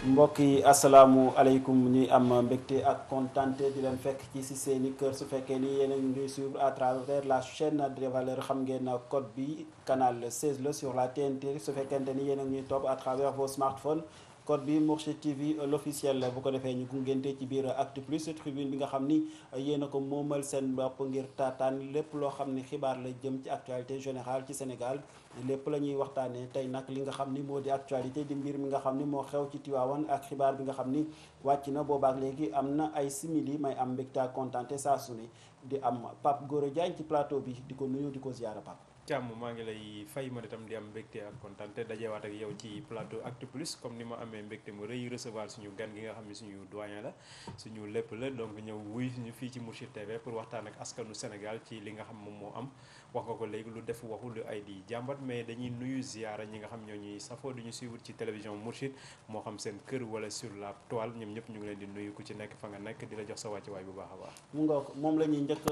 mbokk yi asalaamualeykum ñuy am mbégte ak kontante di leen fekk ci seeni kër su fekkee ni yéen a ngi ñuy suivre à travers la chaîne des valeurs xam ngeen code bi canal 16 la sur la TNT su fekkente ni yéen a ngi ñuy topp à travers vos smartphones code bi Mourchid TV l'officiel bu ko defee ñu gungente ci biir Actu Plus tribune bi nga xam ni yéen a ko moomal seen bopp ngir taataan lépp loo xam ni xibaar la jëm ci actualité générale ci Sénégal lépp la ñuy waxtaanee tey nag li nga xam ni moo di actualité di mbir mi nga xam ni moo xew ci Tivaouane ak xibaar bi nga xam ni wàcc na boobaak léegi am na ay simili may am mbégte ak kontaante saa su ne di am Pape Gora Diagne ci plateau bi di ko nuyu di ko ziyaara Pape. jàmm maa ngi lay fay man itam di am mbégte ak kontaan te dajewaat ak yow ci plateau Actu Plus comme ni ma amee mbégte mu rëy recevoir suñu gan gi nga xam ne suñu doyen la suñu lépp la donc ñëw wuy suñu fii ci Mourchid TV pour waxtaan ak askanu Sénégal ci li nga xam moom moo am wax nga ko léegi lu def waxu lu ay di jàmbat mais dañuy nuyu ziyaara ñi nga xam ñoo ñuy safoo duñu suivre ci télévision Mourchid moo xam seen kër wala sur la toile ñoom ñëpp ñu ngi leen di nuyu ku ci nekk fa nga nekk di la jox sa wàccuwaay bu baax a baax. mu nga moom la ñuy njëkk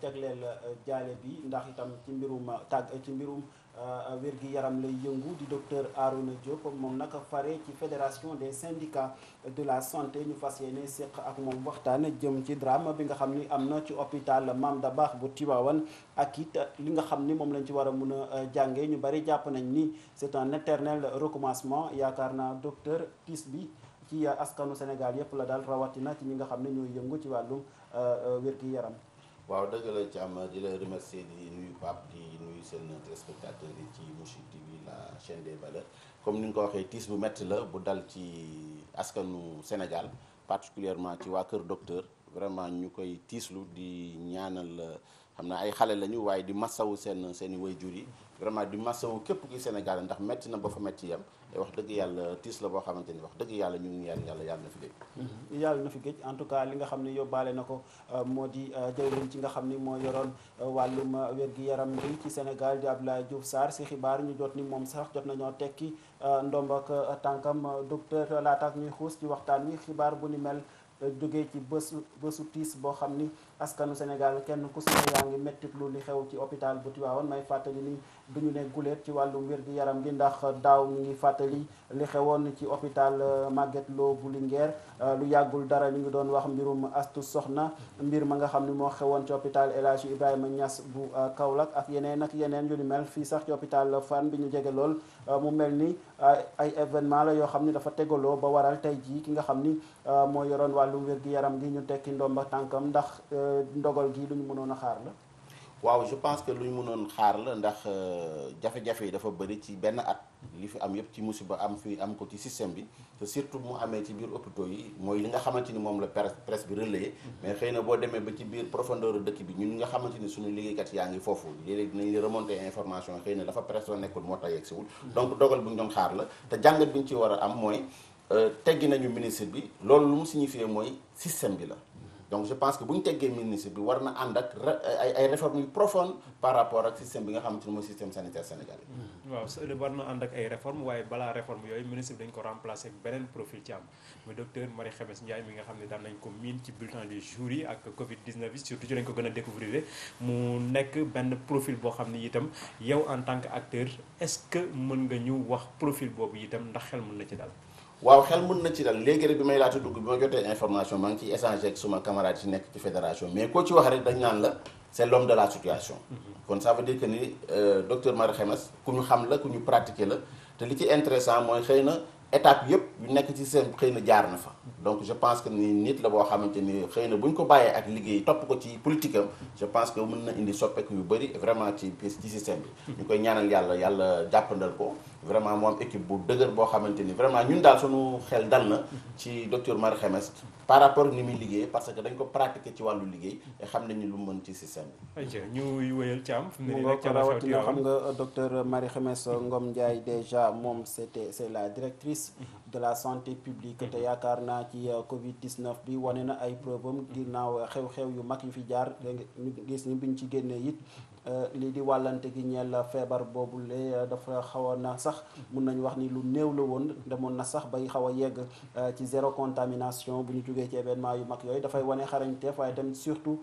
jagleel jaale bi ndax itam ci mbirum ci mbirum wér-gi-yaram lay yëngu di docteur Arouna Diop moom nag fare ci fédération des syndicats de la santé ñu fas yéene séq ak moom waxtaan jëm ci drame bi nga xam ni am na ci hôpital Mame Dabakh bu Tivaouane ak it li nga xam ni moom lañ ci war a mun a jàngee ñu bari jàpp nañ ni c'est un éternel recommencement yaakaar naa docteur tiis bi ci askanu Sénégal yépp la daal rawatina ci ñi nga xam ne ñooy yëngu ci wàllum wér-gi-yaram. waaw dëgg la ci am di la remercier di nuyu Pape di nuyu seen téléspectateurs yi ci Mourchid TV la chaîne des valeurs comme ni nga ko waxee tiis bu métti la bu dal ci askanu Sénégal particulièrement ci waa Kër Docteur vraiment ñu koy tiislu di ñaanal xam naa ay xale lañu waaye di massawu seen i waajur yi vraiment di massawu képp ki Sénégal ndax métti na ba fa métti yam te wax dëgg yàlla tiis la boo xamante ni wax dëgg yàlla ñu ngi yàlla na fi géej. yàlla na fi géej en tout cas li nga xam ne yóbbaale na ko moo di jëwriñ ci nga xam ni moo yoroon wàllum wér-gi-yaram bi ci Sénégal di Abdoulaye Diouf Sarr si xibaar ñu jot ni moom sax jot nañoo tekki ndomb ak tànkam docteur laataak ñuy xuus ci waxtaan wi xibaar bu ni mel jógee ci bésu tiis boo xam ni askanu Sénégal kenn ku si ne yaa ngi mettitlu li xew ci hôpital bu Tivaouane may fàttali ni duñu ne guléet ci wàllum wér-gi-yaram gi ndax daaw ñu ngi fàttali li xewoon ci hôpital Magatte Lô bu Linguère lu yàggul dara ñu ngi doon wax mbirum Astu Soxna mbir ma nga xam ni moo xewoon ci hôpital El Hadji Ibrahima Niass bu Kaolack ak yeneen yu ni mel fii sax ci hôpital Fann bi ñu jege lool mu mel ni ay événement la yoo xam ni dafa tegaloo ba waral tey jii ki nga xam ni moo yoroon wàllum wér-gi-yaram gi ñu tekki ndomba tànkam ndax ndogal gi lu ñu mënoon a xaar la. waaw je pense que lu ñu mënoon xaar la ndax jafe-jafe yi dafa bëri ci benn at li fi am yëpp ci musiba am ko ci système bi te surtout mu amee ci biir hôpitaux yi mooy li nga xamante ni moom la presse bi relayé mais xëy na boo demee ba ci biir profondeur dëkk bi ñun nga xamante ni suñu liggéeykat yaa ngi foofu léeg-léeg dinañ remonter information xëy na dafa presse la nekkul moo tax yegsiwul donc dogal bu ñu doon xaar la te jàngat bi ñu ci war a am mooy teggi nañu ministre bi loolu lu mu signifié mooy système bi la. donc je pense que bu ñu teggee ministre bi war na ànd ak ay réformes yu profondes par rapport ak système bi nga xamante ni mooy système sanitaire sénégalais. waaw war na ànd ak ay réformes waaye balaa réforme yooyu ministre bi dañ ko remplacer ak beneen profil ci am muy docteur Marie Khemesse Ndiaye mi nga xam ne daan nañ ko miin ci bulletin du jour yi ak Covid 19 bi surtout ci lañ ko gën a découvrir mu nekk benn profil boo xam ni itam yow en tant que acteur est-ce que mën nga ñu wax profil boobu itam ndax xel mën na ci dal. waaw xel mën na ci dal léegi rek bi may laata dugg bi ma jotee information maa ngi ciy échanger ak suma camarade yi nekk ci fédération mais koo ci wax rek dañ naan la c'est l'homme de la situation. kon ça veut dire que ni docteur Marie Khemesse ku ñu xam la ku ñu pratiquer la te li ci intéressant mooy xëy na étape yëpp yu nekk ci seen xëy na jaar na fa. donc je pense que ni nit la boo xamante ni xëy na bu ñu ko bàyyee ak liggéey topp ko ci politique am je pense que mën na indi soppeeku yu bëri vraiment ci système bi. ñu koy ñaanal yàlla jàppandal ko. vraiment mu am équipe bu dëgër boo xamante ni vraiment ñun daal suñu xel dal na ci docteur Marie Khemesse par rapport ni muy liggéey parce que dañ ko pratiquer ci wàllu liggéey te xam nañu lu mu mën ci système bi. ayca ñu wëyal Thiam. mu nga rawatina xam nga docteur Marie Khemesse Ngom Ndiaye déjà moom c'est la directrice de la santé publique te yaakaar naa ci Covid 19 bi wane na ay preuve am ginnaaw xew-xew yu mag yu fi jaar ñu gis ni biñ ci génnee it. lii di wàllante gi ñeel feebar boobule dafa xawoon na sax mun nañu wax ni lu néew la woon demoon na sax bay xaw a yegg ci zéro contamination bu ñu jógee ci événement yu mag yooyu dafay wane xarañteef waaye tamit surtout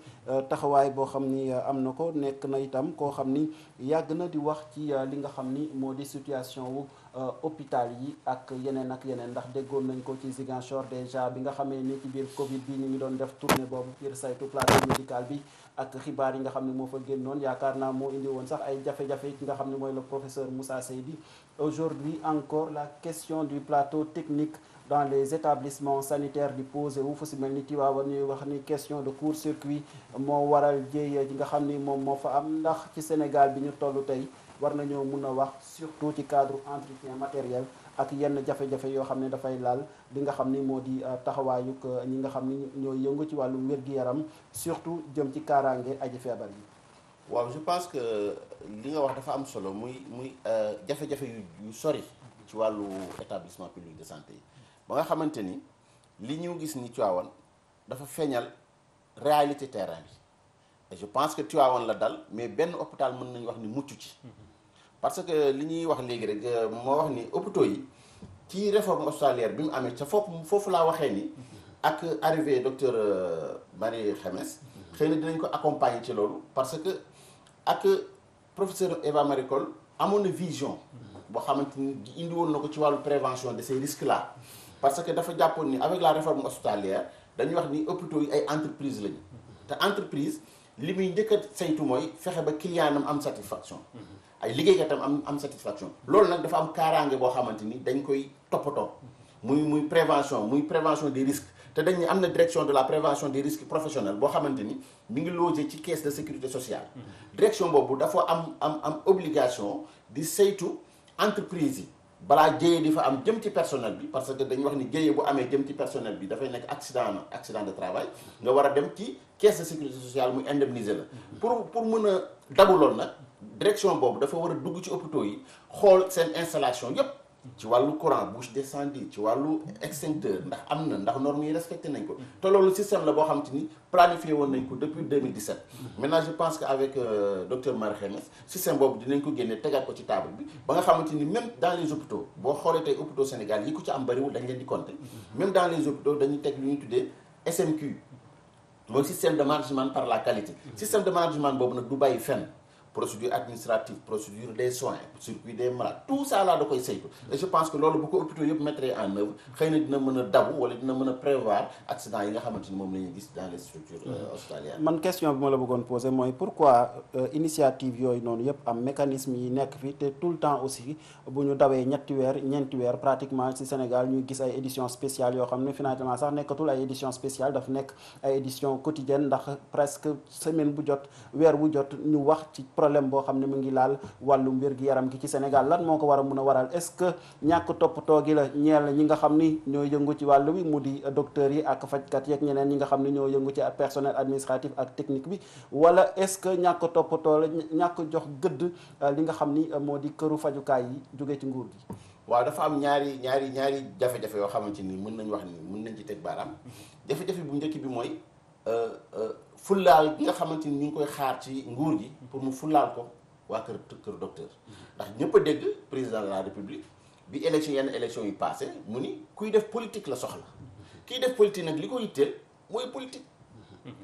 taxawaay boo xam ni am na ko nekk na itam koo xam ni yàgg na di wax ci li nga xam ni moo di situation wu hôpital yi ak yeneen ndax déggoon nañ ko ci Ziguinchor déjà bi nga xamee ni ci biir Covid bi ñu ngi doon def tournée boobu ngir saytu plateau médical bi ak xibaar yi nga xam ne moo fa génnoon yaakaar naa moo indi woon sax ay jafe-jafe ki nga xam ne mooy le professeur Moussa Seydi. Aujourd'hui encore la question du plateau technique dans les établissements sanitaires di posé wu fu si mel ni Tivaouane ñuy wax ni question de court-circuit moo waral jéye ji nga xam ni moom moo fa am ndax ci Sénégal bi ñu toll tey war nañoo mun a wax surtout ci cadre entretien matériel ak yenn jafe-jafe yoo xam ne dafay laal li nga xam ni moo di taxawaayuk ñi nga xam ni ñooy yëngu ci wàllum wér-gi-yaram surtout jëm ci kaaraange aji feebar yi. waaw je pense que li nga wax dafa am solo muy jafe-jafe yu sori ci wàllu établissement public de santé yi ba nga xamante ni li ñu gis ni Tivaouane dafa feeñal réalité terrain bi et je pense que Tivaouane la dal mais benn hôpital mën nañu wax ni mucc ci parce que li ñuy wax léegi rek moo wax ni hôpitaux yi ci réforme hospitalière bi mu amee ca foofu laa waxee ni ak arrivé docteur Marie Khemesse xëy na dinañ ko accompagner ci loolu parce que ak professeur Eva Marie Coll amoon na vision boo xamante ni indi woon na ko ci wàllu prévention de ces risques là parce que dafa jàppoon ni avec la réforme hospitalière dañuy wax ni hôpitaux yi ay entreprise lañu te entreprise li muy njëkk a saytu mooy fexe ba client am satisfaction ay liggéeykatam am satisfaction loolu nag dafa am kaaraange boo xamante ni dañ koy toppatoo muy prévention des risques te dañ ne am na direction de la prévention des risques professionnels boo xamante ni mi ngi logé ci caisse de sécurité sociale direction boobu dafa am obligation di saytu entreprise yi balaa jëyee di fa am jëm ci personnel bi parce que dañuy wax ni jëyee bu amee jëm ci personnel bi dafay nekk accident de travail nga war a dem ci caisse de sécurité sociale muy indemniser la pour mën a dabu loolu nag direction boobu dafa war a dugg ci hôpitaux yi xool seen installation yépp ci wàllu courant bouche d'incendie ci wàllu extincteur ndax normes yi respecté nañ ko te loolu système la boo xam te ni planifié woon nañ ko depuis 2017 maintenant je pense que avec docteur Marie Khemesse système boobu dinañ ko génne tegaat ko ci table bi ba nga xamante ni même dans les hôpitaux boo xoolee tey hôpitaux Sénégal yi ku ci am bariwul dañ leen di compter même dans les hôpitaux dañuy teg lu ñuy tuddee SMQ mooy système de management par la qualité système de management boobu nag du bàyyi fenn procédure administrative procédure des soins circuit des malades tout ça là da koy saytu et je pense que loolu bu ko hôpitaux yëpp mettre en œuvre xëy na dina mën a dabu wala dina mën a prévoir accident yi nga xamante ni moom la ñuy gis dans les structures hospitalières. man question bi ma la bëggoon poser mooy pourquoi initiative yooyu noonu yëpp am mécanisme yi nekk fi te tout le temps aussi bu ñu dawee ñeenti weer pratiquement ci Sénégal ñuy gis ay éditions spéciales yoo xam ne finalement sax nekkatul ay éditions spéciales daf nekk ay éditions quotidiennes ndax presque semaine bu jot weer bu jot ñu wax ci problème boo xam ne mu ngi laal wàllum wér-gi-yaram gi ci Sénégal lan moo ko war a mun a waral est-ce que ñàkk toppatoo gi la ñeel ñi nga xam ni ñoo yëngu ci wàllu wi mu di docteurs yi ak fajkat yeeg ñeneen ñi nga xam ne ñoo yëngu ci personnel administratif ak technique bi wala est-ce que ñàkk toppatoo la ñàkk jox gëdd li nga xam ni moo di këru fajukaay yi jóge ci nguur gi. waaw dafa am ñaari jafe-jafe yoo xamante ni mën nañu wax ni mën nañ ci teg baaraam jafe-jafe bu njëkk bi mooy fullaal gi nga xamante ni ñu ngi koy xaar ci nguur gi pour mu fullaal ko waa kër docteur ndax ñëpp a dégg président de la république bi yenn élection yi passé mu ni kuy def politique la soxla kiy def politique nag li ko yitteel mooy politique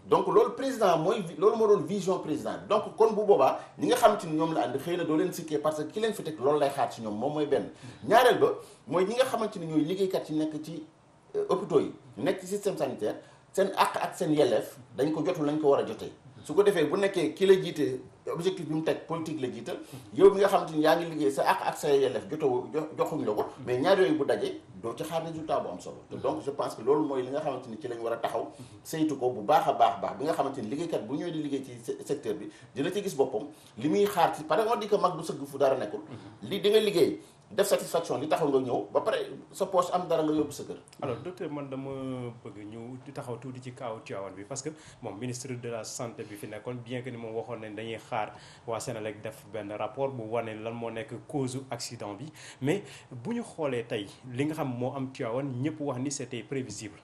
donc loolu président loolu moo doon vision président bi donc kon bu boobaa ñi nga xamante ni ñoom la ànd xëy na doo leen sikkee parce que ki leen fi teg loolu lay xaar ci ñoom moom mooy benn ñaareel ba mooy ñi nga xamante ni ñooy liggéeykat yi nekk ci hôpitaux yi nekk ci système sanitaire seen àq ak seen yelleef dañ ko jotul lañ ko war a jotee su ko defee bu nekkee ki la jiite objectif bi mu teg politique la jiital yow mi nga xamante ni yaa ngi liggéey sa àq ak sa yelleef joxuñ la ko mais ñaar yooyu bu dajee doo ci xaar résultat bu am solo te donc je pense que loolu mooy li nga xamante ni ci lañ war a taxaw saytu ko bu baax a baax bi nga xamante ni liggéeykat bu ñëwee di liggéey ci secteur bi dina ci gis boppam li muy xaar ci par exemple di ko mag du sëgg fu dara nekkul li di nga liggéey def satisfaction li taxaw nga ñëw ba pare sa poche am dara nga yóbbu sa kër. alors docteur man dama bëgg ñu di taxaw tuuti ci kaaw Tivaouane bi parce que moom ministre de la santé bi fi nekkoon bien que ni moom waxoon nañ dañuy xaar waa Sénélec def benn rapport bu wane lan moo nekk cause accident bi mais bu ñu xoolee tey li nga xam moo am Tivaouane ñëpp wax ni c'était prévisible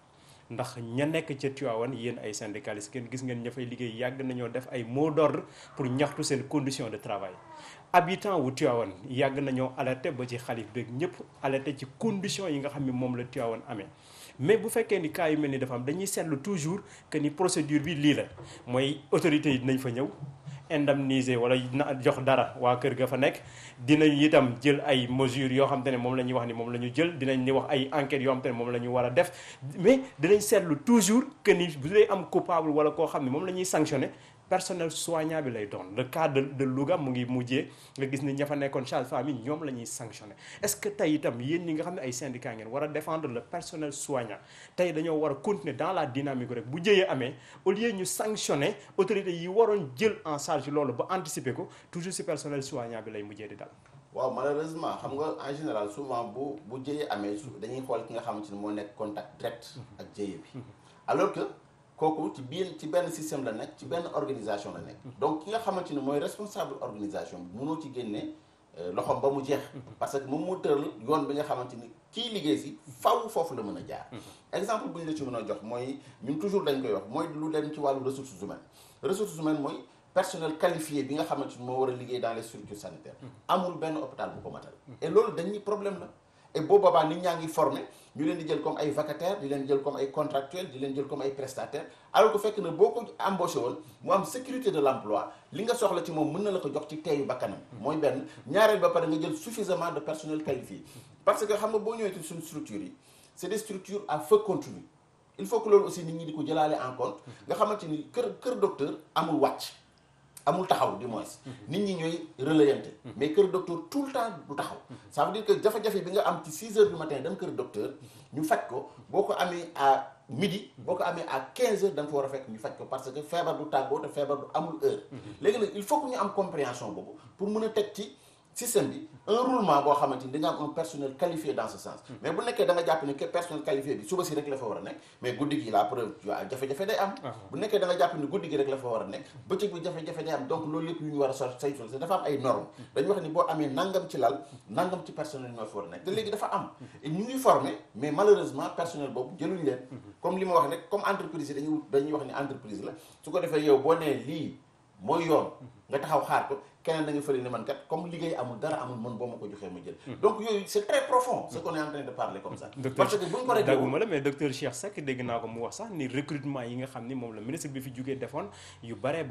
ndax ña nekk ca Tivaouane yéen ay syndicalistes kenn gis ngeen ña fay liggéey yàgg nañoo def ay mot d'ordre pour ñaxtu seen condition de travail. habitant wu Tivaouane yàgg nañoo alerté ba ci xalif beeg ñëpp alerté ci conditions yi nga xam ne moom la Tivaouane amee mais bu fekkee ni cas yu mel ni dafa am dañuy seetlu toujours que ni procédure bi lii la mooy autorités yi dinañ fa ñëw indemniser wala jox dara waa kër ga fa nekk dinañ itam jël ay mesures yoo xam te ne moom la ñuy wax ni moom la ñu jël dinañ ni wax ay enquêtes yoo xam te ne moom la ñu war a def mais dinañ seetlu toujours que ni bu dee am coupable wala koo xam ne moom la ñuy sanctionner personnel soignant bi lay doon le cas de Louga mu ngi mujjee nga gis ni ña fa nekkoon sage-femme yi ñoom la ñuy sanctionner est-ce que tey itam yéen ñi nga xam ne ay syndicats ngeen war a défendre le personnel soignant tey dañoo war a continuer dans la dynamique rek bu jëyee amee au lieu ñu sanctionner autorités yi waroon jël en charge loolu ba anticiper ko toujours si personnel soignant bi lay mujjee di dal. waaw malheureusement xam nga en général souvent bu jëyee amee dañuy xool ki nga xamante ni moo nekk contact direct ak jëyee bi alors que kooku ci benn système la nekk ci benn organisation la nekk donc ki nga xamante ni mooy responsable organisation bi mënoo ci génne loxoom ba mu jeex parce que moom moo tëral yoon bi nga xamante ni kii liggéey si faw foofu la mën a jaar exemple bu ñu la ci mën a jox mooy ñun toujours dañ koy wax mooy lu dem ci wàllu ressources humaines mooy personnel qualifié bi nga xamante ni moo war a liggéey dans les structures sanitaires amul benn hôpital bu ko matal et loolu dañuy problème la et boo boobaa nit ñaa ngi formé ñu leen di jël comme ay vacataires di leen jël comme ay contractuels di leen jël comme ay prestataires alors que fekk na boo ko embauché woon mu am sécurité de l'emploi li nga soxla ci moom mën na la ko jox ci teeyu bakkanam mooy benn ñaareel ba pare nga jël suffisamment de personnel qualifié parce que xam nga boo ñëwee ci suñu structures yi c'est des structures à feu continu il faut que loolu aussi nit ñi di ko jëlaale en compte nga xamante ni kër docteur amul wàcc amul taxaw du moins nit ñi ñooy relayante mais kër docteur tout le temps du taxaw ça veut dire que jafe-jafe bi nga am ci 6 heures du matin dem kër docteur ñu faj ko boo ko amee à midi boo ko amee à 15 heures da nga fa war a fekk ñu faj ko parce que feebar du tàggoo te feebar du amul heure léegi nag il faut que ñu am compréhension boobu pour mën a teg ci système bi un roulement boo xamante ni dañu am un personnel qualifié dans ce sens mais bu nekkee da nga jàpp ne que personnel qualifié bi suba si rek la fa war a nekk mais guddi gi la preuve jafe-jafe day am bu nekkee da nga jàpp ne guddi gi rek la fa war a nekk bëccëg bi jafe-jafe day am donc loolu yëpp yu ñu war a saytu te dafa am ay normes dañu wax ni boo amee nangam ci lal nangam ci personnel ñoo fa war a nekk te léegi dafa am et ñu ngi formé mais malheureusement personnel boobu jëluñu leen comme li ma wax rek comme entreprise yi dañuy wax ni entreprise la su ko defee yow boo nee lii mooy yoon nga taxaw xaar ko keneen da nga fële ne man kat comme liggéey amul dara amul man boo ma ko joxee ma jël donc yooyu c'est très profond ce qu'on est en train de parler comme ça parce que bu ñu ko réglé dagguma la mais docteur Cheikh Seck dégg naa ko mu wax sax ni recrutement yi nga xam ni moom la ministre bi fi jógee defoon yu bari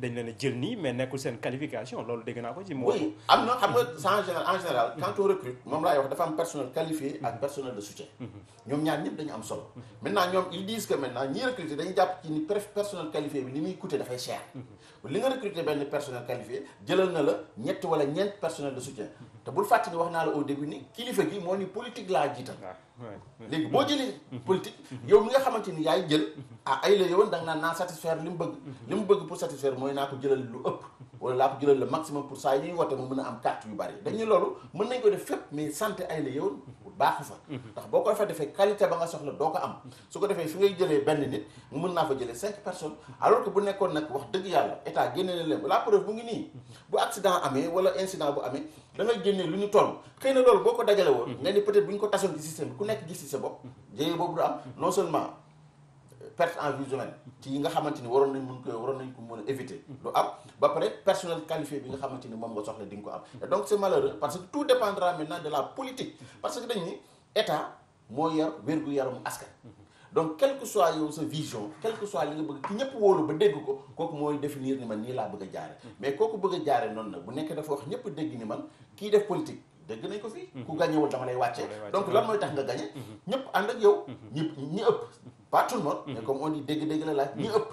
dañ leen a jël nii mais nekkul seen qualification loolu dégg naa ko ci mu wax oui am na xam nga en général quand on recrute moom laay wax dafa am personnel qualifié ak personnel de soutien ñoom ñaar ñëpp dañu am solo maintenant ñoom ils disent que maintenant ñi recruter dañuy jàpp ci ni personnel qualifié bi li muy coûter dafay cher li nga recruter benn personnel qualifié jëlal na la ñett wala ñeent personnel de soutien te bul fàtte ni wax naa la au début ni kilifa gi moo ni politique laa jiital léegi boo jëlee politique yow mi nga xamante ni yaay jël ay la yowoon da nga naan naa satisfaire li mu bëgg pour satisfaire mooy naa ko jëlal lu ëpp wala laa ko jëlal le maximum pour ça yi ñuy woote mu mën a am carte yu bari dañu loolu mën nañ ko def fépp mais santé ay la yowoon baaxu fa ndax boo koy fa defee qualité ba nga soxla doo ko am su ko defee fi ngay jëlee benn nit mu mën naa fa jëlee 5 personnes alors que bu nekkoon nag wax dëgg yàlla état génne na leen la preuve bu ngi nii bu accident amee wala incident bu amee da ngay génnee lu ñu toll xëy na loolu boo ko dajale woon nga ni peut-être bu ñu ko tasoon ci système bi ku nekk gis ci sa bopp jéyee boobu du am non seulement perte en vie humaine ci yi nga xamante ni waroon nañ ko mën a éviter du am ba pare personnel qualifié bi nga xamante ni moom nga soxla di nga ko am et donc c'est malheureux parce que tout dépendra maintenant de la politique parce que dañ ni état moo yor wér-gu-yaramu askan donc quelle que soit yow sa vision quel que soit li nga bëgg ki ñëpp wóolu ba dégg ko kooku mooy définir ni man nii laa bëgg a jaare mais kooku bëgg a jaare noonu nag bu nekkee dafa wax ñëpp dégg ni man kii def politique dégg nañ ko fii ku gañewul dama lay wàcce donc lan mooy tax nga gañe ñëpp ànd ak yow ñi ëpp pas tout le monde mais comme on dit dégg-dégg la laaj ñi ëpp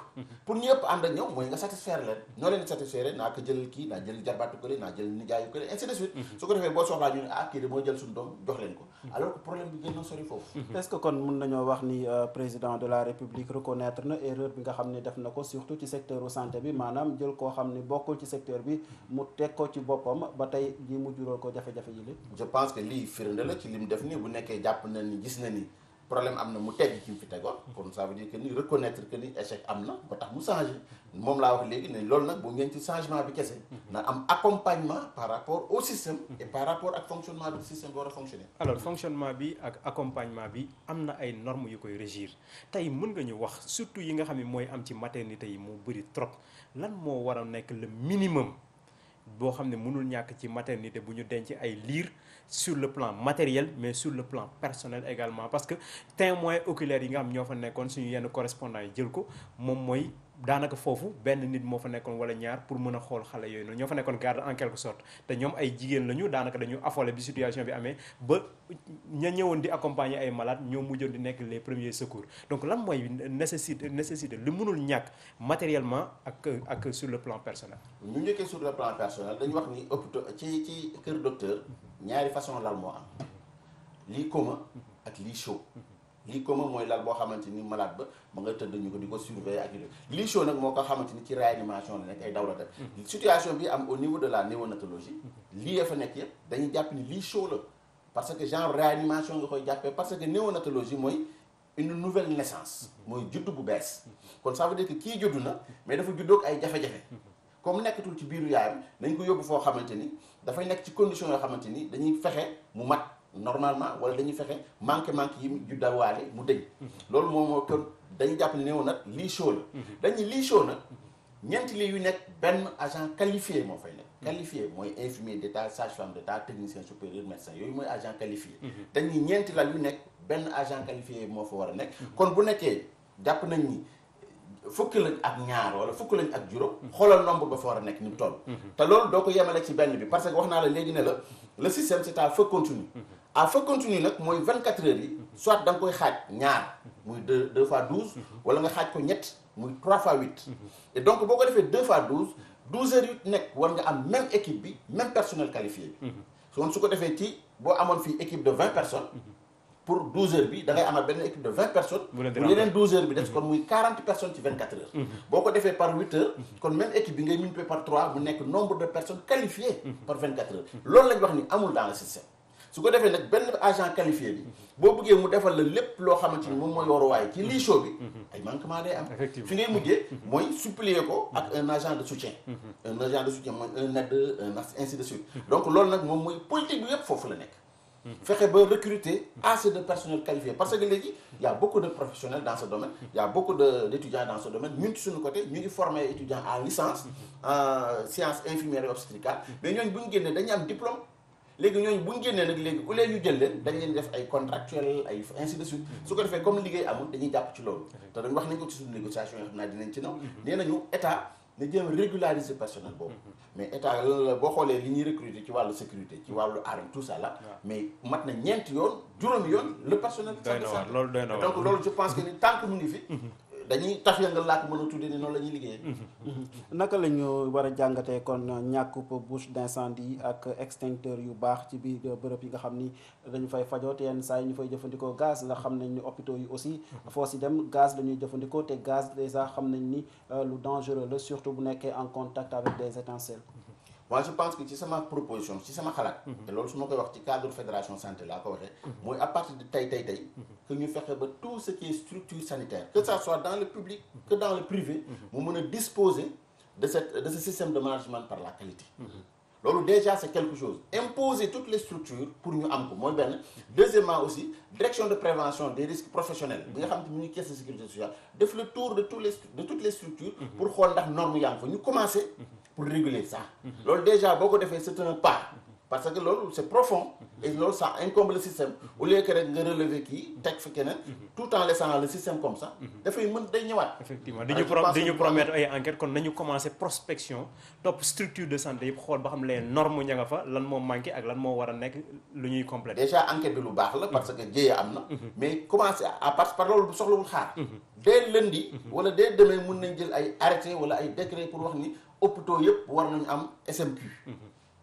pour ñi ëpp ànd ak ñoom mooy nga satisfaire leen ñoo leen satisfaire naa ko jël kii naa jël jarbaatu ko naa jël nijaayu ko ainsi de suite su ko defee boo soxlaa ñu ne kii de moo jël suñu doom jox leen ko alors que problème bi gën na sori foofu est-ce que kon mun nañoo wax ni président de la république reconnaître na erreur bi nga xam ne def na ko surtout ci secteur santé bi maanaam jël koo xam ne bokkul ci secteur bi mu teg ko ci boppam ba tey ji mu jural ko jafe-jafe yi lépp je pense que lii firnde la ci li mu def nii bu nekkee jàpp na ni gis na ni problème am na mu tegg ci mu fi tegoon kon ça veut dire que ni reconnaître que ni échec am na ba tax mu changé moom laa wax léegi ne loolu nag bu ngeen ci changement bi kese na am accompagnement par rapport au système et par rapport ak fonctionnement bi système bi war a fonctionner alors fonctionnement bi ak accompagnement bi am na ay normes yu koy régir tey mën nga ñu wax surtout yi nga xam ne mooy am ci maternité yi moo bëri trop lan moo war a nekk le minimum boo xam ne mënul ñàkk ci maternité bu ñu denc ay liir sur le plan matériel mais sur le plan personnel également parce que témoins oculaires yi nga xam ñoo fa nekkoon suñu yenn correspondants yi jël ko moom mooy daanaka foofu benn nit moo fa nekkoon wala ñaar pour mën a xool xale yooyu noonu ñoo fa nekkoon garde en quelque sorte te ñoom ay jigéen lañu daanaka dañu affolé bi situation bi amee ba ña ñëwoon di accompagner ay malades ñoo mujjoon di nekk les premiers secours donc lan mooy nécessité li mënul ñàkk matériellement ak sur le plan personnel. ñu njëkkee sur le plan personnel dañu wax ni hôpital ci kër docteur ñaari façon lal moo am lii coma ak lii chaud. lii coma mooy lal boo xamante ni malade ba ma nga tëdd ñu ko di ko surveiller ak lii chaud nag moo ko xamante ni ci réanimation la nekk ay daw la def situation bi am au niveau de la néonatologie lii ya fa nekk yëpp dañuy jàpp ni lii chaud la parce que genre réanimation nga koy jàppee parce que néonatologie mooy une nouvelle naissance mooy judd bu bees kon ça veut dire que kii juddu na mais dafa juddoog ay jafe-jafe comme nekkatul ci biiru yaayam nañ ko yóbbu foo xamante ni dafay nekk ci condition yoo xamante ni dañuy fexe mu mat normalement wala dañuy fexe manqué yi mu juddawaale mu dëñ loolu moom moo kon dañuy jàpp ne néonat lii chaud la dañuy lii chaud nag ñeenti lii yu nekk benn agent qualifié moo fay nekk qualifié mooy infirmier d'état sage-femme d'état technicien supérieur médecin yooyu mooy agent qualifié dañuy ñeenti lal yu nekk benn agent qualifié moo fa war a nekk kon bu nekkee jàpp nañ ni fukki lañ ak ñaar wala fukki lañ ak juróom xoolal nombre ba fa war a nekk ni mu toll te loolu doo ko yemale ci benn bi parce que wax naa la léegi ne la le système c'est à feu continu à feu continu nag mooy 24 heures yi soit da nga koy xaaj ñaar muy 2 fois 12 wala nga xaaj ko ñett muy 3 fois 8 et donc boo ko defee 2 fois 12 heures yu nekk war nga am même équipe bi même personnel qualifié bi kon su ko defee ci boo amoon fii équipe de 20 personnes pour 12 heures bi da ngay amaat benn équipe de 20 personnes bu yeneen 12 heures bi def kon muy 40 personnes ci 24 heures boo ko defee par 8 heures kon même équipe bi ngay multiplier par 3 mu nekk nombre de personnes qualifiées par 24 heures loolu lañ wax ni amul dans le système su ko defee nag benn agent qualifié bi boo bëggee mu defal la lépp loo xamante ni moom mooy waruwaay ci lii show bi ay manquement day am fi ngay mujjee mooy suppléer ko ak un agent de soutien mooy un aide ainsi de suite donc loolu nag moom mooy politique bi yëpp foofu la nekk fexe ba recruter assez de personnel qualifié parce que léegi y a beaucoup de professionnels dans ce domaine y a beaucoup d'étudiants dans ce domaine ñun ci suñu côté ñu ngi former étudiants en licence en sciences infirmières et obstétricales mais ñooñu bu ñu génnee dañuy am diplôme léegi ñooñu bu ñu génnee nag léegi au lieu ñu jël leen dañ leen def ay contractuels ay ainsi de suite su ko defee comme liggéey amul dañuy jàpp ci loolu te dañ wax nañ ko ci suñu négociation yoo xam naa dinañ ci naw nee nañu état na jéem a régulariser personnel boobu mais état la boo xoolee li ñuy recruter ci wàllu sécurité ci wàllu arme tout ça là mais mat na ñeenti yoon juróomi yoon le personnel loolu doy na donc loolu je pense que ni tant que mu ngi fi dañuy tax ya nga làkk mën a tuddee ni noonu la ñuy liggéeyee naka la ñu war a jàngatee kon ñàkkub bouche d'incendie ak extincteur yu baax ci biir bërëb yi nga xam ni dañu fay fajoo te yenn saa yi ñu fay jëfandikoo gaz ndax xam nañ ni hôpitaux yi aussi foo si dem gaz la ñuy jëfandikoo te gaz déjà xam nañ ni lu dangereux la surtout bu nekkee en contact avec des étincelles. moi je pense que ci sama proposition ci sama xalaat te loolu su ma koy wax ci cadre fédération santé laa ko waxee mooy à partir de tey que ñu fexe ba tout ce qui est structure sanitaire que ça soit dans le public que dans le privé mu mën a disposer de ce système de management par la qualité loolu déjà c'est quelque chose imposer toutes les structures pour ñu am ko mooy benn deuxièmement aussi direction de prévention des risques professionnels bi nga xam te mu ngi caisse de sécurité sociale def le tour de toutes les structures pour xool ndax norme yaa ngi fa ñu commencer pour réguler ça loolu déjà boo ko defee c'est un pas parce que loolu c'est profond et loolu ça incombe le système au lieu que rek nga relever kii teg fi keneen tout en laissant le système comme ça dafay mën day ñëwaat effectivement dañu promettre ay enquête kon nañu commencer prospection topp structure de santé yëpp xool ba xam les normes ña nga fa lan moo manqué ak lan moo war a nekk lu ñuy compléter déjà enquête bi lu baax la parce que jéyee am na mais commencer à partir par loolu soxlawul xaar dès lundi wala dès demain mun nañ jël ay arrêté wala ay décret pour wax ni hôpitaux yëpp war nañu am SMQ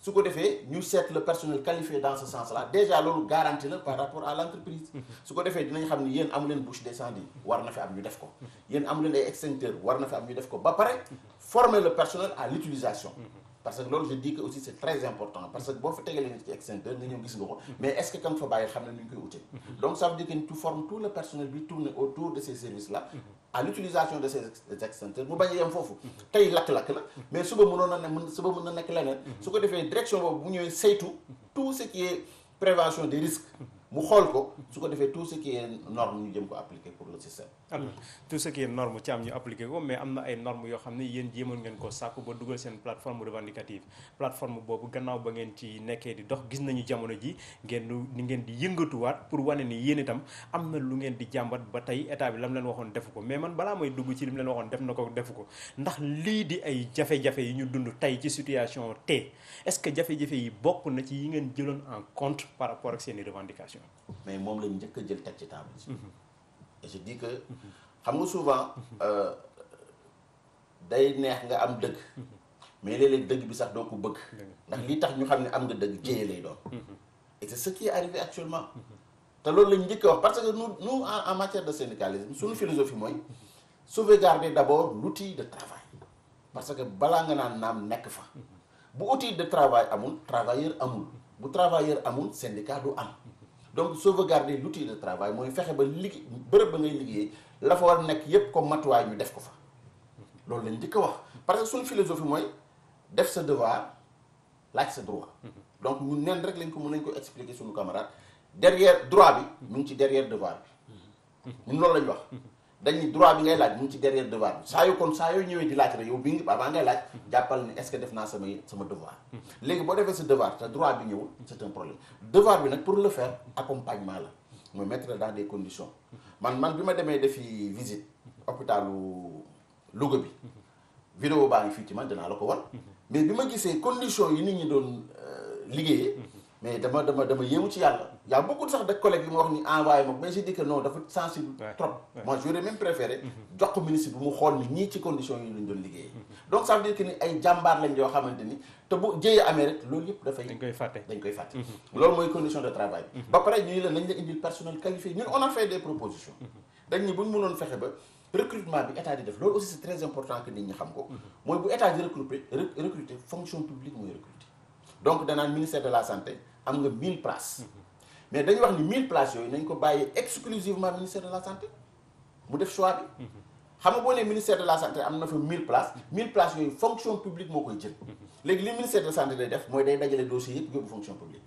su ko defee ñu seet le personnel qualifié dans ce sens là déjà loolu garantie la par rapport à l'entreprise su ko defee dinañ xam ni yéen amu leen bouche d'incendie war na fi am ñu def ko yéen amu leen ay extincteur war na fi am ñu def ko ba pare former le personnel à l'utilisation parce que loolu je dis que aussi c'est très important parce que boo fa tegalee nit ci extincteur nga ñëw gis nga ko mais est-ce que kan fa bàyyi xam ne nu ñu koy utee donc ça veut dire que tu formes tout le personnel bi tourner autour de ces services là à l'utilisation de ces extincteurs mu bañ a yem foofu tey lakk-lakk la mais suba mën na nekk leneen su ko defee direction boobu bu ñëwee saytu tout ce qui est prévention des risques mu xool ko su ko defee tout ce qui est norme ñu jëm ko appliquer pour le système am na tout ce qui est norme ci am ñu appliqué ko mais am na ay normes yoo xam ne yéen jéemoon ngeen ko sàkku ba dugal seen plateforme revendicative plateforme boobu gannaaw ba ngeen ci nekkee di dox gis nañu jamono ji ni ngeen di yëngatuwaat pour wane ni yéen itam am na lu ngeen di jàmbat ba tey état bi lam leen waxoon defu ko mais man balaa may dugg ci li mu leen waxoon def na ko defu ko ndax lii di ay jafe-jafe yi ñu dund tey ci situation est-ce que jafe-jafe yi bokk na ci yi ngeen jëloon en compte par rapport ak seen i revendications. mais moom lañ njëkk a jël teg ci table ji. et je dis que xam nga souvent day neex nga am dëgg mais léeg-léeg dëgg bi sax doo ko bëgg ndax lii tax ñu xam ne am nga dëgg jéye lay doon et c'est ce qui est arrivé actuellement te loolu lañ njëkk a wax parce que nous en matière de syndicalisme suñu philosophie mooy sauvegarder d'abord l'outil de travail parce que balaa nga naan naam nekk fa bu outil de travail amul travailleur amul bu travailleur amul syndicat du am donc sauvegarder l'outil de travail mooy fexe ba liggéey bërëb ba ngay liggéeyee la fa war a nekk yépp comme matuwaay ñu def ko fa loolu lañ njëkk a wax parce que suñu philosophie mooy def sa devoir laaj sa droit donc ñun neen rek lañ ko expliquer suñu camarade derrière droit bi mu ngi ci derrière devoir bi ñun loolu lañ wax dañuy droit bi ngay laaj mu ngi ci derrière devoir bi saa yoo ñëwee di laaj rek yow bi nga avant ngay laaj jàppal ni est-ce que def naa sama devoir léegi boo defee sa devoir te droit bi ñëwul c'est un problème devoir bi nag pour le faire accompagnement la mooy mettre dans des conditions man bi ma demee defi visite hôpitalu Louga bi vidéo baa ngi fii ci man dinaa la ko wan mais bi ma gisee conditions yi nit ñi doon liggéeyee mais dama yéemu ci yàlla y a beaucoup sax de collègues yi ma wax ni envoyé ma mais j'ai dit que non dafa sensible trop moi j'aurais même préféré jox ko ministre bi mu xool ni ñii ci conditions yi lañ doon liggéeyee donc ça veut dire que ni ay jàmbaar lañ yoo xamante ni te bu jëyee amee rek loolu yëpp dafay dañ koy fàtte loolu mooy condition de travail ba pare ñu la nañ la indil personnel qualifié ñun on a fait des propositions dañ ni buñ mënoon fexe ba recrutement bi état di def loolu aussi c'est très important que nit ñi xam ko mooy bu état di recruter fonction publique mooy recruter donc danaan ministère de la santé am nga 1000 places mais dañuy wax ni 1000 places yooyu nañ ko bàyyi exclusivement ministère de la santé mu def choix bi xam nga boo nee ministère de la santé am na fa 1000 places yooyu fonction publique moo koy jël léegi li ministère de la santé day def mooy day dajale dossier yëpp yóbbu fonction publique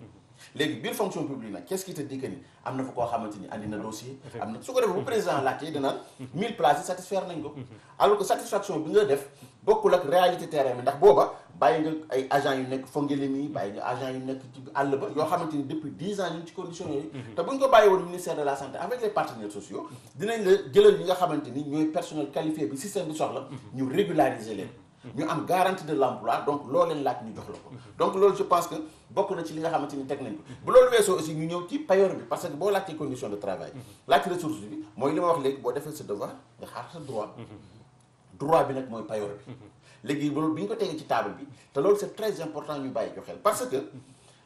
léegi biir fonction publique nag qu'est-ce qui te dit que ni am na fa koo xamante ni andi na dossier am na su ko defee bu président laajte danaan 1000 places yi satisfaire nañ ko alors que satisfaction bi nga def bokkul ak réalité terrain bi ndax booba bàyyi nga ay agents yu nekk Fongolimbi bàyyi nga agents yu nekk ci àll ba yoo xamante ni depuis 10 ans ñu ngi ci conditions yooyu te bu ñu ko bàyyi woon ministère de la santé avec les partenaires sociaux dinañ la jëlal ñi nga xamante ni ñooy personnel qualifié bi système bi soxla ñu régulariser leen ñu am garantie de l'emploi donc loo leen laaj ñu jox la ko donc loolu je pense que bokk na ci li nga xamante ni teg nañ ko bu loolu weesoo aussi ñu ñëw ci payoor bi parce que boo laajtee condition de travail laaj ressource bi mooy li ma wax léegi boo defee sa devoir nga xaar sa droit bi nag mooy payoor bi léegi loolu bi ñu ko tegee ci table bi te loolu c'est très important ñu bàyyi ko xel parce que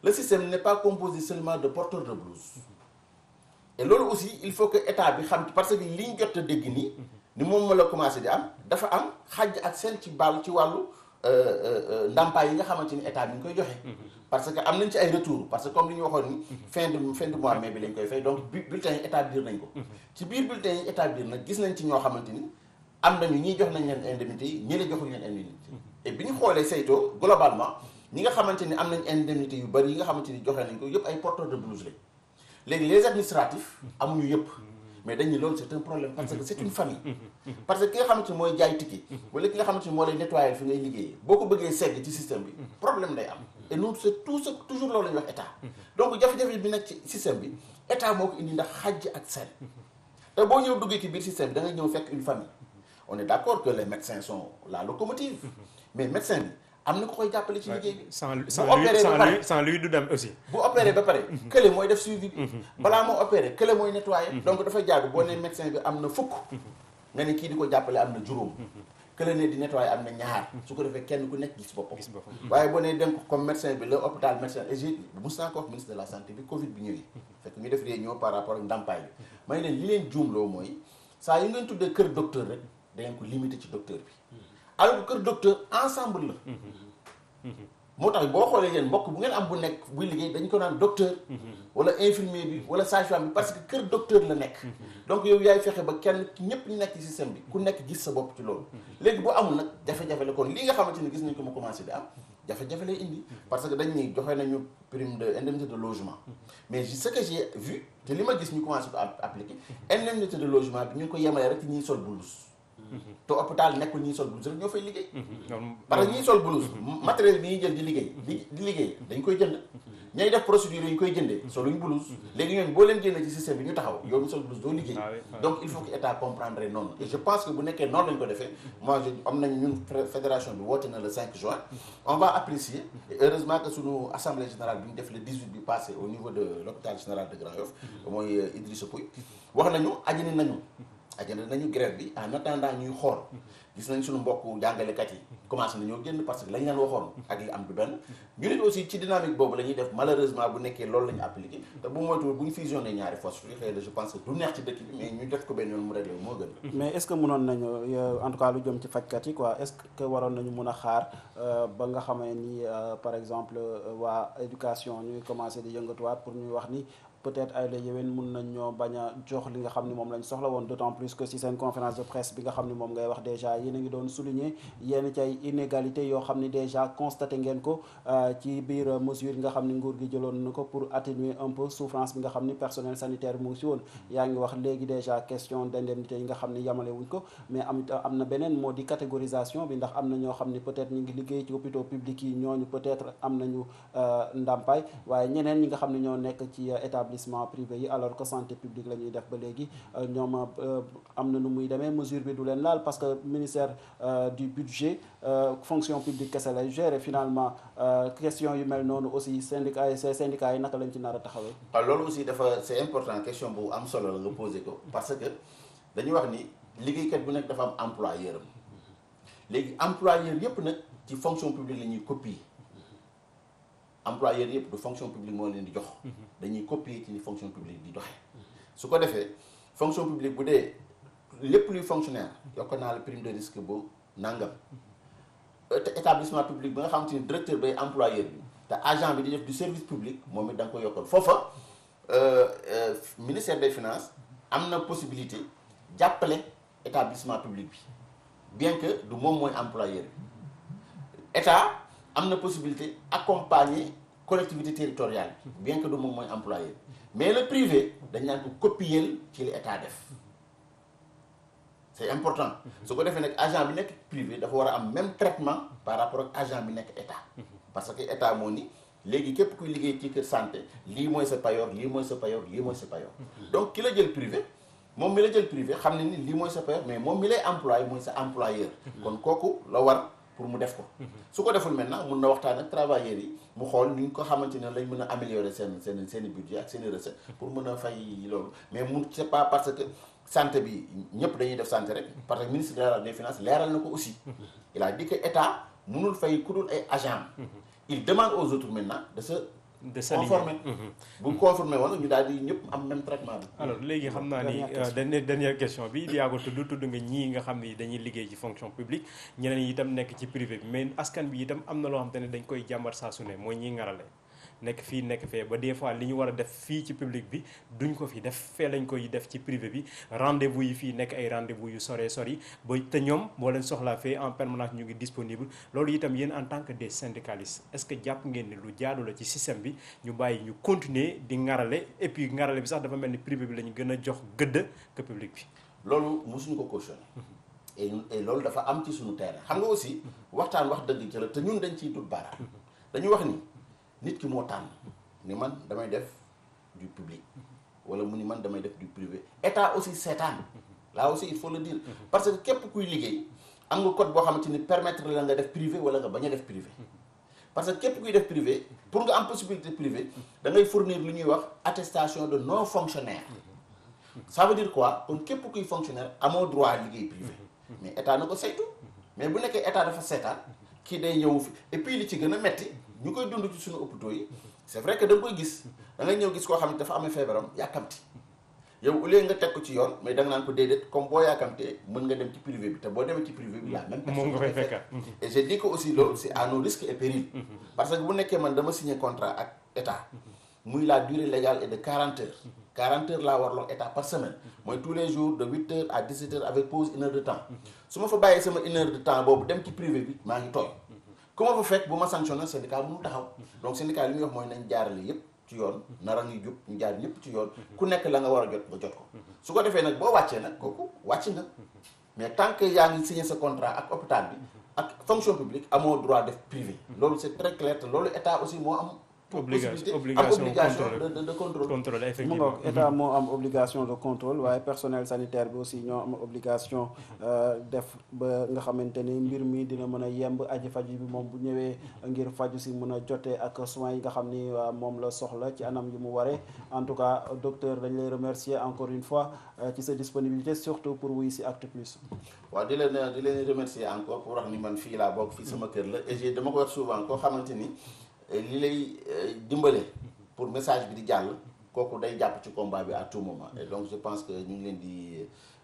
le système n'est pas composé seulement de porteurs de blouse et loolu aussi il faut que état bi xam parce que li ñu jot a dégg nii ni moom ma la commencé di am dafa am xaj ak seen ci wàllu ndàmpaay yi nga xamante ni état bi ñu koy joxe parce que am nañ ci ay retour parce que comme li ñu waxoon ni fin de mois mai bi lañ koy fay donc bulletins yi établir nañ ko ci biir bulletins yi établir nag gis nañ ci ñoo xamante ni am nañu ñii jox nañ leen indemnité yi ñi la joxuñ leen indemnité et bi ñu xoolee saytoo globalement ñi nga xamante ni am nañ indemnité yu bari yi nga xamante ni joxe nañ ko yëpp ay porteurs de blouse lañ léegi les administratifs amuñu yëpp mais dañ ni loolu c'est un problème parce que c'est une famille parce que ki nga xamante ni mooy jaay ticket wala ki nga xamante ni moo lay nettoyer fi ngay liggéeyee boo ko bëggee segg ci système bi problème day am et nous c'est toujours loolu la ñuy wax état donc jafe-jafe bi nag ci système bi état moo ko indi ndax xajj ak seen te boo ñëw duggee ci biir système bi da ngay ñëw fekk une famille on est d'accord que les médecins sont la locomotive mais médecin bi am na ko koy jàppale ci liggéey bi sans lui du dem aussi bu opéré ba pare kële mooy def suivi bi balaa moo opéré kële mooy nettoyer donc dafay jaagu boo ne médecin bi am na fukk nga ne kii di ko jàppale am na juróom kële ne di nettoyer am na ñaar su ko defee kenn ku nekk gis boppam waaye boo ne dem ko comme médecin bi la hôpital médecin et j'ai mos naa ko wax ministre de la santé bi Covid bi ñëwee fekk ñu def réunion par rapport ak ndàmpaay bi may leen li leen juumloo mooy saa yu ngeen tuddee kër docteur rek da ngeen ko limité ci docteur bi alors que kër docteur ensemble la moo tax boo xoolee yéen mbokk bu ngeen am bu nekk buy liggéey dañ ko naan docteur wala infirmier bi wala sage-femme bi parce que kër docteur la nekk donc yow yaay fexe ba kenn ñëpp ñu nekk ci système bi ku nekk gis sa bopp ci loolu léegi bu amul nag jafe-jafe la kon li nga xamante ni gis nañ ko mu commencé di am jafe-jafe lay indi parce que dañ ni joxe nañu prime de indemnité de logement mais ce que j'ai vu te li ma gis ñu commencé ko appliquer indemnité de logement bi ñu ngi ko yemale rek ci ñiy sol blouse te hôpital nekkul ñiy sol blouse rek ñoo fay liggéey parce que ñiy sol blouse matériel bi ñuy jël di liggéey dañ koy jënd ñay def procédure yi ñu koy jëndee soluñ blouse léegi ñooñu boo leen génnee ci système bi ñu taxaw yow mi sol blouse doo liggéey donc il faut que état comprendre noonu et je pense que bu nekkee noonu lañ ko defee moi am nañ ñun fédération bi woote na le 5 juin on va apprécier et heureusement que suñu assemblée générale bi ñu def le 18 bi passé au niveau de l'hôpital général de Grand Yoff mooy Idrissa Pouye wax nañu ajani nañu grève bi en attendant ñuy xool gis nañ suñu mbokk jàngalekat yi commencé nañoo génn parce que lañ leen waxoon ak li am du benn ñu nit aussi ci dynamique boobu la ñuy def malheureusement bu nekkee loolu la ñu appliqué te bu moytuwul bu ñu fusionné ñaari force bi xëy na je pense que du neex ci dëkk bi mais ñu def ko benn yoon mu réglé moo gën. mais est-ce que mënoon nañu en tout cas lu jëm ci fajkat yi quoi est-ce que waroon nañu mun a xaar ba nga xamee ni par exemple waa éducation ñu ngi commencé di yëngatuwaat pour ñuy wax ni peut-être ay la yéwén mun nañ ñoo bañ a jox li nga xam ni moom lañ soxla woon d'autant plus que si seen conférence de presse bi nga xam ni moom ngay wax déjà yéen a ngi doon souligner yenn ci ay inégalités yoo xam ni déjà constaté ngeen ko ci biir mesure yi nga xam ni nguur gi jëloon na ko pour atténuer un peu souffrance bi nga xam ni personnel sanitaire bi mu ngi si woon yaa ngi wax léegi déjà question d'indemnité yi nga xam ni yamale wuñ ko mais am na beneen moo di catégorisation bi ndax am na ñoo xam ni peut-être ñu ngi liggéey ci hôpitaux publics yi ñooñu peut-être am nañu ndàmpaay waaye ñeneen ñi nga xam ne ñoo nekk ci établissement privé yi alors que santé publique la ñuy def ba léegi ñoom am na nu muy demee mesure bi du leen laal parce que ministère du budget fonction publique kese lay gérer finalement question yu mel noonu aussi syndicats yi naka lañ ci nar a taxawee. waaw loolu aussi dafa c'est important question bu am solo la nga posé ko parce que dañuy wax ni liggéeykat bu nekk dafa am employeur am léegi employeur yépp nag ci fonction publique la ñuy copier. employeur yëpp du fonction publique moo leen di jox dañuy copier ci ni fonction publique di doxee su ko defee fonction publique bu dee lépp luy fonctionnaire yokk naa la prime de risque bu nangam établissement public ba nga xam te ni directeur bay employeur bi te agent bi di def du service public moom it da nga ko yokkal foofa ministère des finances am na possibilité jàppale établissement public bi bien que du moom mooy employeur bi état am na possibilité accompagner collectivité territoriale bien que du moom mooy employé mais le privé dañ naan ko copier ci li état def c'est important su ko defee nag agent bi nekk privé dafa war a am même traitement par rapport ak agent bi nekk état parce que état moo ni léegi képp kuy liggéey ci kër santé lii mooy sa payoor lii mooy sa payoor lii mooy sa payoor donc ki la jël privé moom mi la jël privé xam ne ni lii mooy sa payoor mais moom mi lay employé mooy sa employeur kon kooku la war pour mu def ko su ko deful maintenant mun na waxtaan ak travailleurs yi mu xool ni ñu ko xamante ne lañ mën a améliorer seen i budget ak seen i recette pour mën a fay loolu mais mu c'est pas parce que santé bi ñëpp dañuy def santé rek parce que ministre des finances leeral na ko aussi il a dit que état mënul fay ku dul ay agent il demande aux autres maintenant de conformer bu conformer woon ñu daal di ñëpp am même traitement bi. alors léegi xam naa ni dernière question bi yaa ko tudd nga ñii nga xam ni dañuy liggéey ci fonction publique ñeneen yi itam nekk ci privé bi mais askan bi itam am na loo xam te ne dañ koy jàmbat saa su ne mooy ñiy ngarale nekk fii nekk fee ba des fois li ñu war a def fii ci public bi duñ ko fi def fee lañ koy def ci privé bi rendez-vous yi fii nekk ay rendez-vous yu sori ba te ñoom boo leen soxlaa fee en permanence ñu ngi disponible loolu itam yéen en tant que des syndicalistes est-ce que jàpp ngeen ni lu jaadu la ci système bi ñu bàyyi ñu continuer di ngarale et puis ngarale bi sax dafa mel ni privé bi la ñu gën a jox gëdd que public bi. loolu mosuñu ko cautionné et loolu dafa am ci suñu terrain xam nga aussi waxtaan wax dëgg ci la te ñun dañ ciy dut baaraam dañu wax ni. nit ki moo tànn ni man damay def du public wala mu ni man damay def du privé état aussi seetaan là aussi il faut le dire parce que képp kuy liggéey am nga code boo xamante ni permettre la nga def privé wala nga bañ a def privé parce que képp kuy def privé pour nga am possibilité privé da ngay fournir lu ñuy wax attestation de non fonctionnaire ça veut dire quoi kon képp kuy fonctionnaire amoo droit liggéey privé mais état na ko saytu mais bu nekkee état dafa seetaan kii day ñëw fi et puis li ci gën a metti ñu koy dund ci suñu hôpitaux yi c'est vrai que da nga koy gis da ngay ñëw gis koo xam ne dafa amee feebaram yàkkamti yow au lieu nga teg ko ci yoon mais da nga naan ko déedéet comme boo yàkkamtee mën nga dem ci privé bi te boo demee ci privé bi la même personne moom nga fay fekk et je dis que aussi loolu c'est à nos risques et périls parce que bu nekkee man dama signé contrat ak état muy la durée légale est de 40 heures 40 heures laa warloon état par semaine mooy tous les jours de 8 heures à 17 heures avec pause 1 heure de temps su ma fa bàyyee sama 1 heure de temps boobu dem ci privé bi maa ngi tooy ku ma fa fekk bu ma sanctionné syndicat mënu taxaw donc syndicat li muy wax mooy nañ jaarale yépp ci yoon nara ngi jub ñu jaar ñëpp ci yoon ku nekk la nga war a jot nga jot ko su ko defee nag boo wàccee nag kooku wàcc nga mais tant que yaa ngi signé sa contrat ak hôpital bi ak fonction publique amoo droit def privé loolu c'est très clair te loolu état aussi moo am obligation de contrôle effectivement état moo am obligation de contrôle waaye personnel sanitaire bi aussi ñoo am obligation def ba nga xamante ni mbir mi dina mën a yemb aji faju bi moom bu ñëwee ngir faju si mën a jotee ak soins yi nga xam ni moom la soxla ci anam yi mu waree en tout cas docteur dañ lay remercier encore une fois ci sa disponibilité surtout pour wuy si Actu Plus. waaw di leen remercier encore pour wax ni man fii laa bokk fii sama kër la et dama ko wax souvent koo xamante ni li lay dimbale pour message bi di jàll kooku day jàpp ci combat bi à tout moment et donc je pense que ñu ngi leen di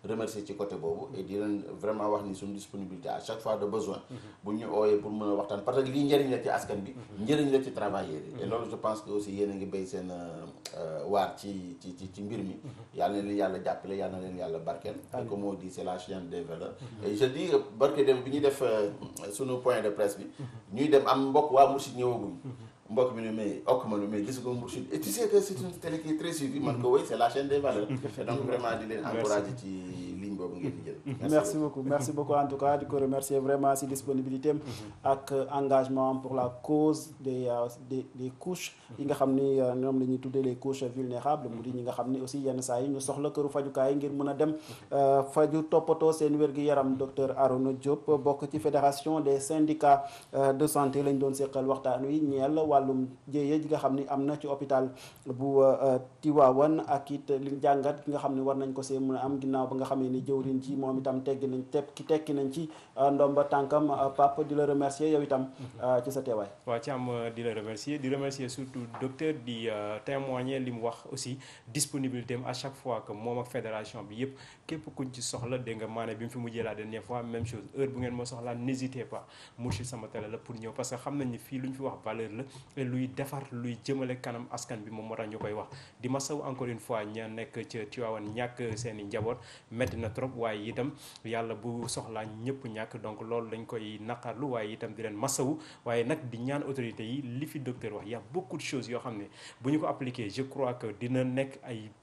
remercier ci côté boobu et di leen vraiment wax ni suñu disponibilité à chaque fois de besoin bu ñu ooyee pour mën a waxtaan parce que lii njëriñ la ci askan bi njëriñ la ci travailleurs yi et loolu je pense que aussi yéen a ngi béy seen waar ci mbir mi yàlla na leen yàlla jàppale yàlla na leen yàlla barkeel et comme on dit c'est la chaîne des valeurs et je dis barke dem bi ñuy def suñu point de presse bi ñuy dem am mbokk waa Mourchid ñëwaguñ mbokk mi ne mais okk ma ne mais gis nga Mourchid et tu sais que c'est une télé qui est très suivie man ko oui c'est la chaîne des valeurs et donc vraiment di leen encourager ci ligne boobu ngeen di jël merci beaucoup en tout cas di ko remercier vraiment si disponibilité am ak engagement pour la cause des couches yi nga xam ni ñoom la ñuy tuddee les couches vulnérables mu di ñi nga xam ni aussi yenn saa yi ñu soxla këru fajukaay ngir mën a dem faju toppatoo seen wér-gi-yaram docteur Arona Diop bokk ci fédération des syndicats de santé lañ doon seqal waxtaan wi ñeel wàllum jéye ji nga xam ni am na ci hôpital bu Tivaouane ak it li jàngat gi nga xam ni war nañ ko see mën a am ginnaaw ba nga xam ne ni jëwriñ ci moom itam tekki nañ ci ndomba tànkam Pape di la remercier yow itam ci sa teewaay. waaw ci am di la remercier surtout docteur di témoigner li mu wax aussi disponibilité am à chaque fois que moom ak fédération bi yëpp képp kuñ ci soxla dégg nga maanaam bi mu fi mujjee la dernière fois même chose heure bu ngeen moo soxlaa n'hésitez pas Mourchid sama télé la pour ñëw parce que xam nañ ni fii lu ñu fi wax valeur la et luy defar luy jëmale kanam askan bi moom moo tax ñu koy wax di ma saw encore une fois ña nekk ca Tivaouane ñàkk seen i njaboot métti na trop waaye itam yàlla bu soxlaa ñëpp ñàkk donc loolu dañ koy naqarlu waaye itam di leen masawu waaye nag di ñaan autorités yi li fi docteur wax y a beaucoup de choses yoo xam ne bu ñu ko appliquer je crois que dina nekk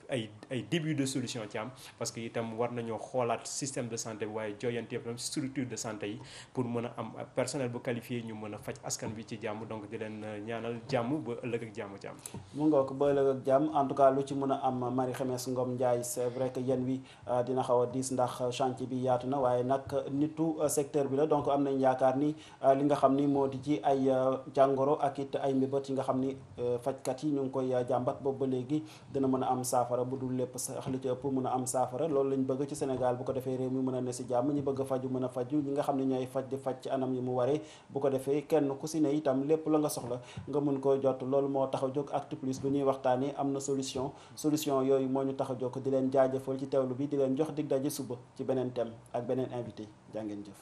ay début de solution ci am parce que itam war nañoo xoolaat système de santé bi waaye jooyante itam structure de santé yi pour mën a am personnel bu qualifié ñu mën a faj askan bi ci jàmm donc di leen ñaanal jàmm ba ëllëg ak jàmm ci am mu ngoog ba ëllëg ak jàmm en tout cas lu ci mën a am Marie Khemesse Ngom Ndiaye c'est vrai que yéen wi dina xaw a diis ndax chantier bi yaatu na waaye nag nitu secteur bi la donc am nañ yaakaar ni li nga xam ni moo di ci ay jàngoro ak it ay mbébét yi nga xam ni fajkat yi ñu ngi koy jàmbat boobu ba léegi dina mën a am saafara bu dul lépp sax li ci ëpp mën a am saafara loolu lañ bëgg ci Sénégal bu ko defee réew mi mën a ne si jàmm ñi bëgg a faju mën a faju ñi nga xam ne ñooy faj di faj ci anam yi mu waree bu ko defee kenn ku si ne itam lépp la nga soxla nga mën koo jot loolu moo tax a jóg Actu Plus bu ñuy waxtaanee am na solution yooyu moo ñu tax a jóg di leen jaajëfal ci teewlu bi di leen jox dig daje suba ci beneen thème ak beneen invité jaa ngeen jëf